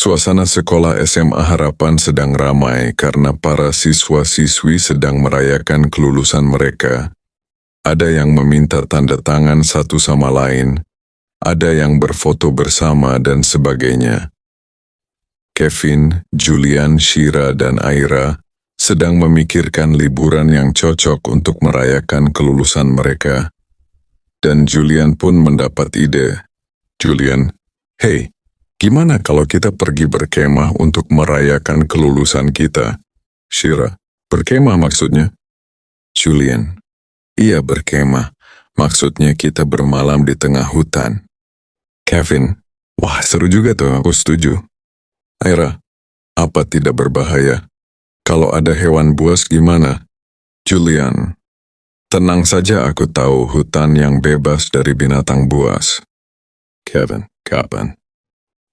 Suasana sekolah SMA Harapan sedang ramai karena para siswa-siswi sedang merayakan kelulusan mereka. Ada yang meminta tanda tangan satu sama lain, ada yang berfoto bersama dan sebagainya. Kevin, Julian, Shira, dan Aira sedang memikirkan liburan yang cocok untuk merayakan kelulusan mereka. Dan Julian pun mendapat ide. Julian, "Hey, gimana kalau kita pergi berkemah untuk merayakan kelulusan kita?" Shira, "Berkemah maksudnya?" Julian, "Iya berkemah, maksudnya kita bermalam di tengah hutan." Kevin, "Wah seru juga tuh, aku setuju." Aira, "Apa tidak berbahaya? Kalau ada hewan buas gimana?" Julian, "Tenang saja, aku tahu hutan yang bebas dari binatang buas." Kevin, "Kapan?"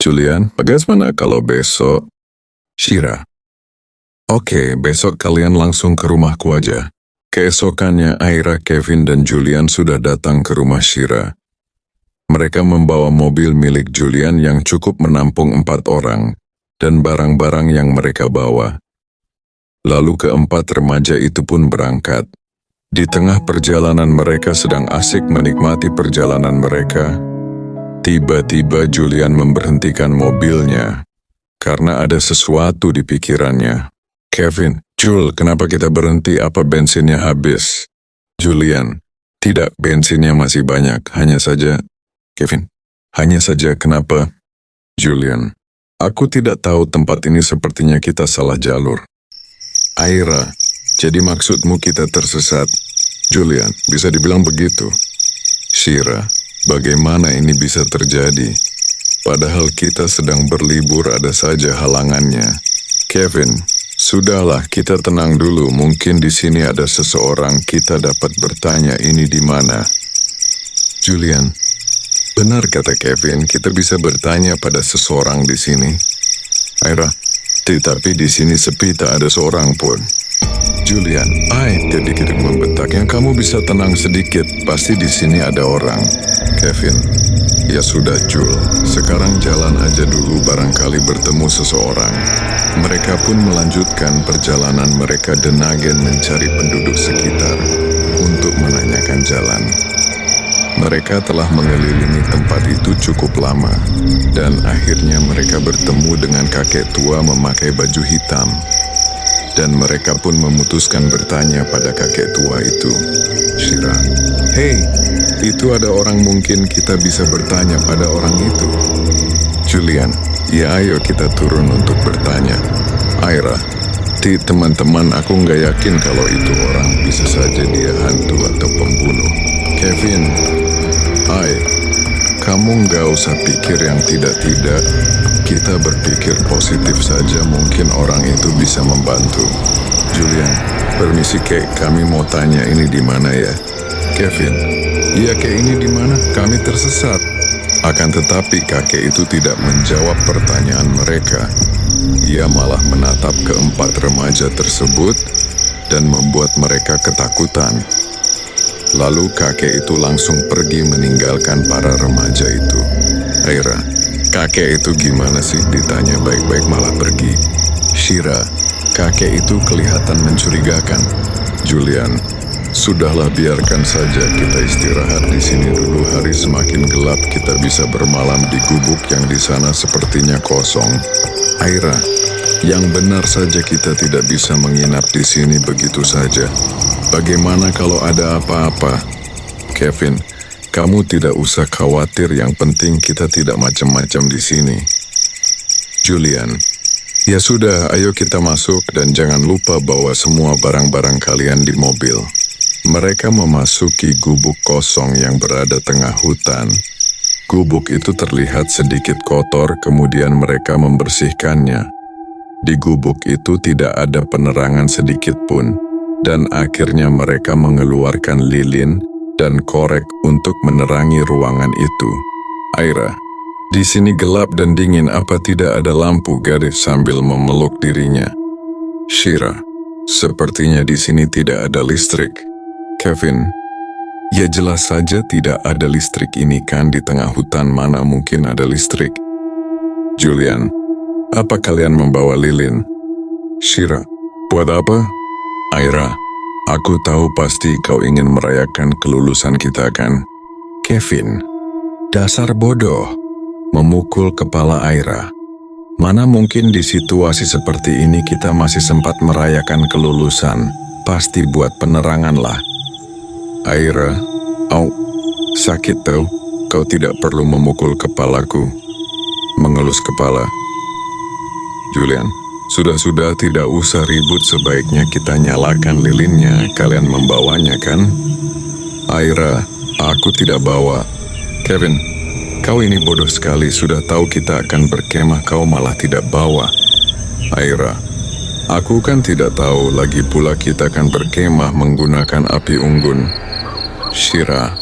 Julian, "Bagaimana kalau besok?" Shira, "Oke, besok kalian langsung ke rumahku aja." Keesokannya Aira, Kevin, dan Julian sudah datang ke rumah Shira. Mereka membawa mobil milik Julian yang cukup menampung 4 orang, dan barang-barang yang mereka bawa. Lalu keempat remaja itu pun berangkat. Di tengah perjalanan mereka sedang asik menikmati perjalanan mereka. Tiba-tiba Julian memberhentikan mobilnya, karena ada sesuatu di pikirannya. Kevin, "Jul, kenapa kita berhenti? Apa bensinnya habis?" Julian, "Tidak, bensinnya masih banyak, hanya saja..." Kevin, "Hanya saja kenapa?" Julian, "Aku tidak tahu, tempat ini sepertinya kita salah jalur." Aira, "Jadi maksudmu kita tersesat?" Julian, "Bisa dibilang begitu." Shira, "Bagaimana ini bisa terjadi? Padahal kita sedang berlibur, ada saja halangannya." Kevin, "Sudahlah, kita tenang dulu, mungkin di sini ada seseorang, kita dapat bertanya ini di mana." Julian, "Benar kata Kevin, kita bisa bertanya pada seseorang di sini." Aira, "Tetapi di sini sepi, tak ada seorang pun." Julian, Dedikit membentak, "Yang kamu bisa tenang sedikit, pasti di sini ada orang." Kevin, "Ya sudah Jul, sekarang jalan aja dulu, barangkali bertemu seseorang." Mereka pun melanjutkan perjalanan mereka denagen mencari penduduk sekitar untuk menanyakan jalan. Mereka telah mengelilingi tempat itu cukup lama, dan akhirnya mereka bertemu dengan kakek tua memakai baju hitam. Dan mereka pun memutuskan bertanya pada kakek tua itu. Shira, "Hei, itu ada orang, mungkin kita bisa bertanya pada orang itu." Julian, "Ya ayo kita turun untuk bertanya." Aira, Teman-teman, aku nggak yakin kalau itu orang, bisa saja dia hantu atau pembunuh." Kevin, kamu nggak usah pikir yang tidak-tidak. Kita berpikir positif saja, mungkin orang itu bisa membantu." Julian, "Permisi Kek, kami mau tanya ini di mana ya?" Kevin, "Iya Kek, ini di mana? Kami tersesat." Akan tetapi kakek itu tidak menjawab pertanyaan mereka. Ia malah menatap keempat remaja tersebut dan membuat mereka ketakutan. Lalu kakek itu langsung pergi meninggalkan para remaja itu. Aira, "Kakek itu gimana sih?" Ditanya baik-baik malah pergi. Shira, "Kakek itu kelihatan mencurigakan." Julian, "Sudahlah, biarkan saja, kita istirahat di sini dulu, hari semakin gelap, kita bisa bermalam di gubuk yang di sana sepertinya kosong." Aira, "Yang benar saja kita tidak bisa menginap di sini begitu saja. Bagaimana kalau ada apa-apa?" Kevin, "Kamu tidak usah khawatir, yang penting kita tidak macam-macam di sini." Julian, "Ya sudah, ayo kita masuk dan jangan lupa bawa semua barang-barang kalian di mobil." Mereka memasuki gubuk kosong yang berada tengah hutan. Gubuk itu terlihat sedikit kotor, kemudian mereka membersihkannya. Di gubuk itu tidak ada penerangan sedikit pun, dan akhirnya mereka mengeluarkan lilin dan korek untuk menerangi ruangan itu. Aira, "Di sini gelap dan dingin, apa tidak ada lampu?" Gadis sambil memeluk dirinya. Shira, "Sepertinya di sini tidak ada listrik." Kevin, "Ya jelas saja tidak ada listrik, ini kan di tengah hutan, mana mungkin ada listrik." Julian, apa kalian membawa lilin? Shira, buat apa? Aira, aku tahu pasti kau ingin merayakan kelulusan kita kan? Kevin, dasar bodoh, memukul kepala Aira. Mana mungkin di situasi seperti ini kita masih sempat merayakan kelulusan, pasti buat penerangan lah. Aira, au, sakit tau, kau tidak perlu memukul kepalaku. Mengelus kepala. Julian, sudah-sudah tidak usah ribut, sebaiknya kita nyalakan lilinnya, kalian membawanya kan? Aira, aku tidak bawa. Kevin, kau ini bodoh sekali, sudah tahu kita akan berkemah kau malah tidak bawa. Aira, aku kan tidak tahu, lagi pula kita akan berkemah menggunakan api unggun. Shira,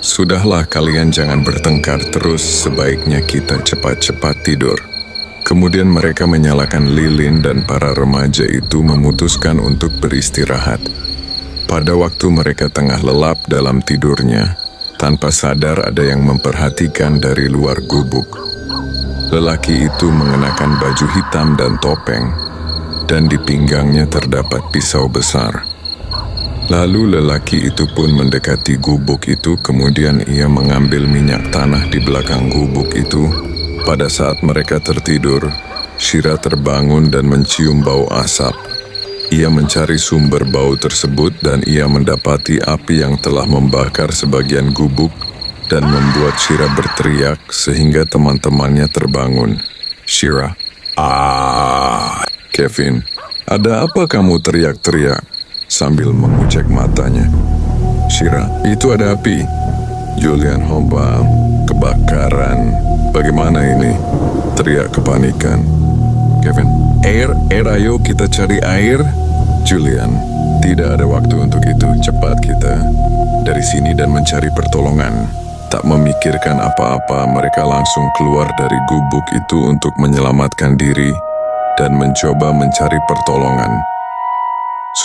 sudahlah kalian jangan bertengkar terus, sebaiknya kita cepat-cepat tidur. Kemudian mereka menyalakan lilin dan para remaja itu memutuskan untuk beristirahat. Pada waktu mereka tengah lelap dalam tidurnya, tanpa sadar ada yang memperhatikan dari luar gubuk. Lelaki itu mengenakan baju hitam dan topeng, dan di pinggangnya terdapat pisau besar. Lalu lelaki itu pun mendekati gubuk itu, kemudian ia mengambil minyak tanah di belakang gubuk itu. Pada saat mereka tertidur, Shira terbangun dan mencium bau asap. Ia mencari sumber bau tersebut dan ia mendapati api yang telah membakar sebagian gubuk dan membuat Shira berteriak sehingga teman-temannya terbangun. Shira, Kevin, ada apa kamu teriak-teriak? Sambil mengucek matanya. Shira, itu ada api. Julian, Hoba, kebakaran. Bagaimana ini? Teriak kepanikan. Kevin, air, ayo kita cari air. Julian, tidak ada waktu untuk itu, cepat kita dari sini dan mencari pertolongan. Tak memikirkan apa-apa, mereka langsung keluar dari gubuk itu untuk menyelamatkan diri dan mencoba mencari pertolongan.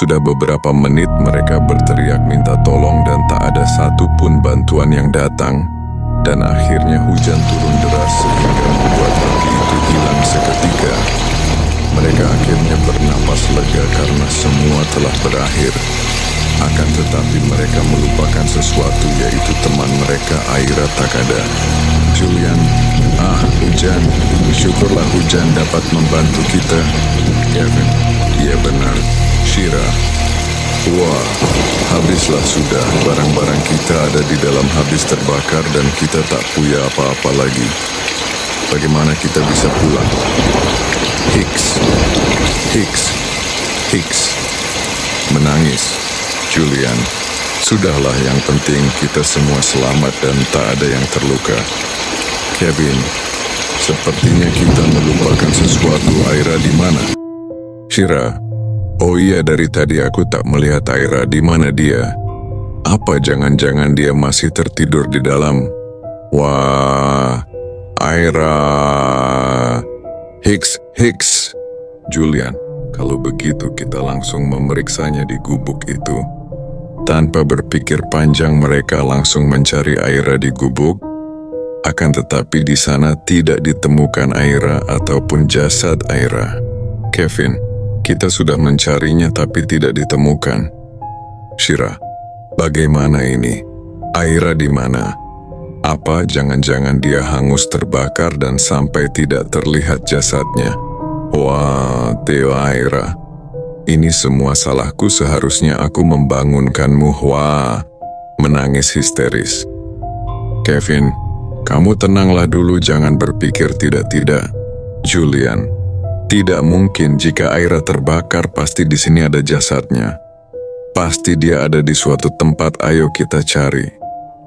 Sudah beberapa menit mereka berteriak minta tolong dan tak ada satupun bantuan yang datang. Dan akhirnya hujan turun deras sehingga membuat api itu hilang seketika. Mereka akhirnya bernapas lega karena semua telah berakhir. Akan tetapi mereka melupakan sesuatu, yaitu teman mereka Aira Takada. Julian, hujan. Syukurlah hujan dapat membantu kita. Kevin, iya benar. Shira, wah, habislah sudah. Barang-barang kita ada di dalam habis terbakar dan kita tak punya apa-apa lagi. Bagaimana kita bisa pulang? Hicks. Menangis. Julian, sudahlah, yang penting kita semua selamat dan tak ada yang terluka. Kevin, sepertinya kita melupakan sesuatu. Aira di mana? Shira, oh iya, dari tadi aku tak melihat Aira. Di mana dia? Apa jangan-jangan dia masih tertidur di dalam? Wah, Aira. Hicks. Julian, kalau begitu kita langsung memeriksanya di gubuk itu. Tanpa berpikir panjang mereka langsung mencari Aira di gubuk. Akan tetapi di sana tidak ditemukan Aira ataupun jasad Aira. Kevin, kita sudah mencarinya tapi tidak ditemukan. Shira, bagaimana ini? Aira di mana? Apa jangan-jangan dia hangus terbakar dan sampai tidak terlihat jasadnya? Wah, Theo Aira. Ini semua salahku, seharusnya aku membangunkanmu. Wah, menangis histeris. Kevin, kamu tenanglah dulu, jangan berpikir tidak-tidak. Julian, tidak mungkin, jika Aira terbakar pasti di sini ada jasadnya. Pasti dia ada di suatu tempat, ayo kita cari.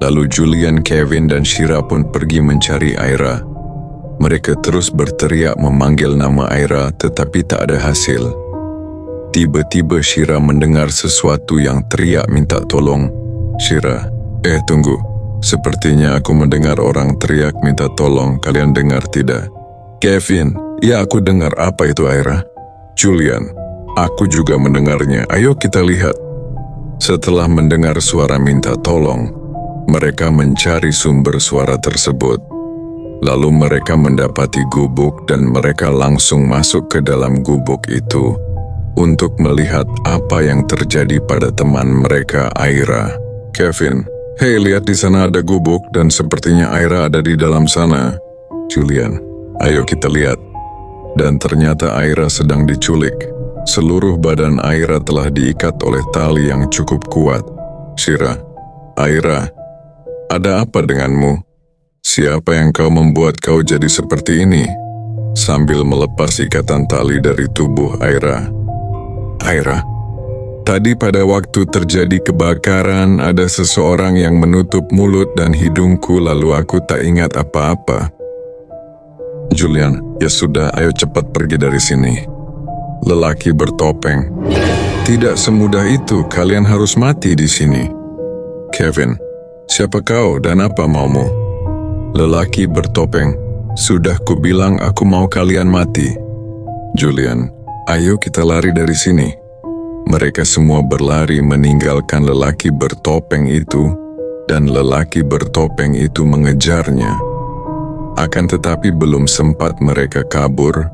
Lalu Julian, Kevin, dan Shira pun pergi mencari Aira. Mereka terus berteriak memanggil nama Aira tetapi tak ada hasil. Tiba-tiba Shira mendengar sesuatu yang teriak minta tolong. Shira, tunggu. Sepertinya aku mendengar orang teriak minta tolong, kalian dengar tidak? Kevin, ya aku dengar. Apa itu Aira? Julian, aku juga mendengarnya, ayo kita lihat. Setelah mendengar suara minta tolong, mereka mencari sumber suara tersebut. Lalu mereka mendapati gubuk dan mereka langsung masuk ke dalam gubuk itu untuk melihat apa yang terjadi pada teman mereka, Aira. Kevin, "Hei, lihat di sana ada gubuk dan sepertinya Aira ada di dalam sana." Julian, "Ayo kita lihat." Dan ternyata Aira sedang diculik. Seluruh badan Aira telah diikat oleh tali yang cukup kuat. Shira, "Aira, ada apa denganmu? Siapa yang kau membuat kau jadi seperti ini?" Sambil melepas ikatan tali dari tubuh Aira. "Aira, tadi pada waktu terjadi kebakaran ada seseorang yang menutup mulut dan hidungku lalu aku tak ingat apa-apa." Julian, "Ya sudah, ayo cepat pergi dari sini." Lelaki bertopeng, "Tidak semudah itu, kalian harus mati di sini." Kevin, "Siapa kau dan apa maumu?" Lelaki bertopeng, "Sudah kubilang aku mau kalian mati." Julian, "Ayo kita lari dari sini." Mereka semua berlari meninggalkan lelaki bertopeng itu, dan lelaki bertopeng itu mengejarnya. Akan tetapi belum sempat mereka kabur,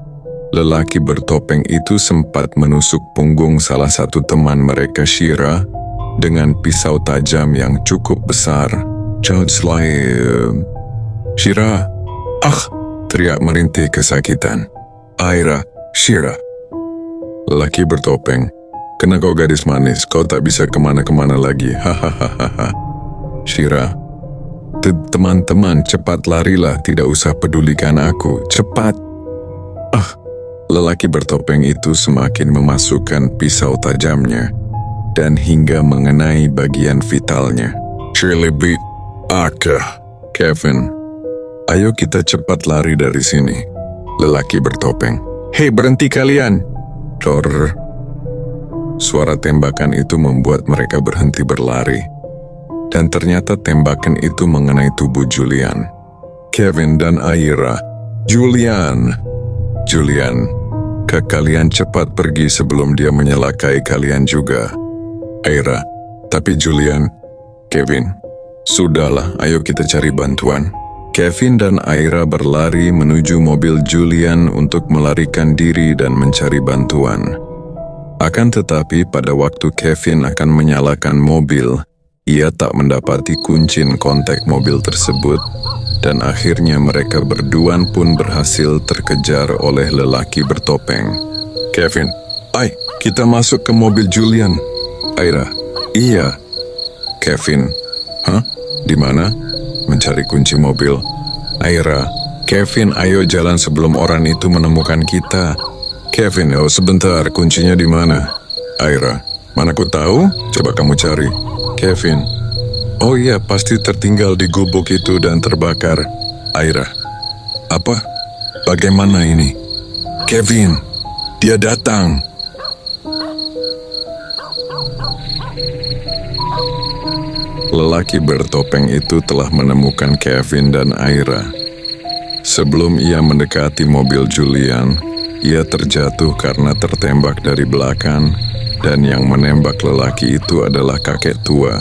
lelaki bertopeng itu sempat menusuk punggung salah satu teman mereka, Shira, dengan pisau tajam yang cukup besar. George "Shira!" "Ah!" teriak merintih kesakitan. "Aira, Shira." Lelaki bertopeng, "Kena kau gadis manis, kau tak bisa kemana-kemana lagi, hahaha." Shira, "Teman-teman, cepat larilah, tidak usah pedulikan aku, cepat." Ah, lelaki bertopeng itu semakin memasukkan pisau tajamnya, dan hingga mengenai bagian vitalnya. "Shirley, Kevin, ayo kita cepat lari dari sini." Lelaki bertopeng, "Hei, berhenti kalian!" Ror. Suara tembakan itu membuat mereka berhenti berlari. Dan ternyata tembakan itu mengenai tubuh Julian. Kevin dan Aira. Julian, kalian cepat pergi sebelum dia menyelakai kalian juga." Aira, "Tapi Julian." Kevin, "Sudahlah, ayo kita cari bantuan." Kevin dan Aira berlari menuju mobil Julian untuk melarikan diri dan mencari bantuan. Akan tetapi pada waktu Kevin akan menyalakan mobil, ia tak mendapati kunci kontak mobil tersebut, dan akhirnya mereka berdua pun berhasil terkejar oleh lelaki bertopeng. Kevin, kita masuk ke mobil Julian." Aira, "Iya." Kevin, "Di mana?" "Mencari kunci mobil." Aira, "Kevin, ayo jalan sebelum orang itu menemukan kita." Kevin, "Oh sebentar, kuncinya di mana?" Aira, "Mana ku tahu, coba kamu cari." Kevin, "Oh iya, pasti tertinggal di gubuk itu dan terbakar." Aira, "Apa? Bagaimana ini?" Kevin, "Dia datang." Lelaki bertopeng itu telah menemukan Kevin dan Aira. Sebelum ia mendekati mobil Julian, ia terjatuh karena tertembak dari belakang, dan yang menembak lelaki itu adalah kakek tua.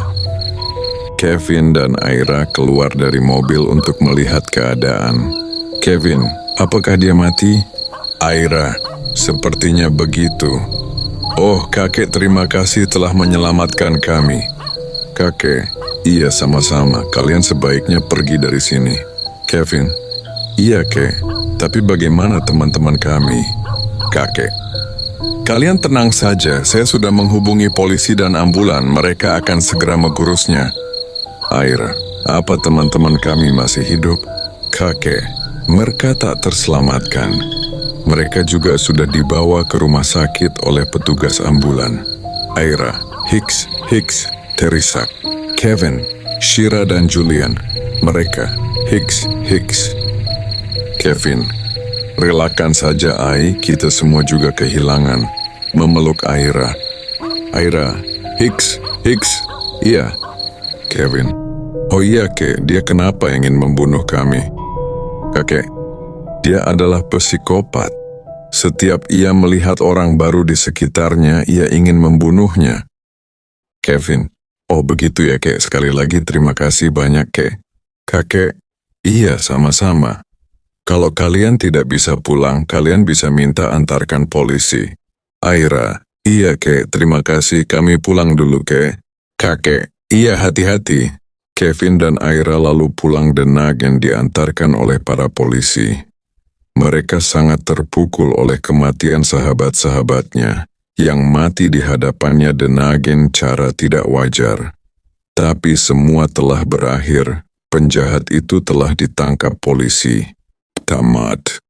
Kevin dan Aira keluar dari mobil untuk melihat keadaan. Kevin, "Apakah dia mati?" Aira, "Sepertinya begitu." "Oh, kakek, terima kasih telah menyelamatkan kami." Kakek, "Iya, sama-sama. Kalian sebaiknya pergi dari sini." Kevin, "Iya, kek. Tapi bagaimana teman-teman kami?" Kakek, "Kalian tenang saja. Saya sudah menghubungi polisi dan ambulan. Mereka akan segera mengurusnya." Aira, "Apa teman-teman kami masih hidup?" Kakek, "Mereka tak terselamatkan. Mereka juga sudah dibawa ke rumah sakit oleh petugas ambulan." Aira, Hicks, Teresa, Kevin, Shira dan Julian. Mereka, Hicks. Kevin, "Relakan saja, kita semua juga kehilangan." Memeluk Aira. Aira, Hicks, "Iya." Kevin, "Oh iya, kek, dia kenapa ingin membunuh kami?" Kakek, "Dia adalah psikopat. Setiap ia melihat orang baru di sekitarnya, ia ingin membunuhnya." Kevin, "Oh begitu ya, kek. Sekali lagi terima kasih banyak, kek." Kakek, "Iya, sama-sama." Kalau kalian tidak bisa pulang, kalian bisa minta antarkan polisi. Aira, iya kek, terima kasih, kami pulang dulu kek. Kakek, iya hati-hati. Kevin dan Aira lalu pulang dan Nagen diantarkan oleh para polisi. Mereka sangat terpukul oleh kematian sahabat-sahabatnya, yang mati di hadapannya dan Nagen cara tidak wajar. Tapi semua telah berakhir, penjahat itu telah ditangkap polisi. Tamat.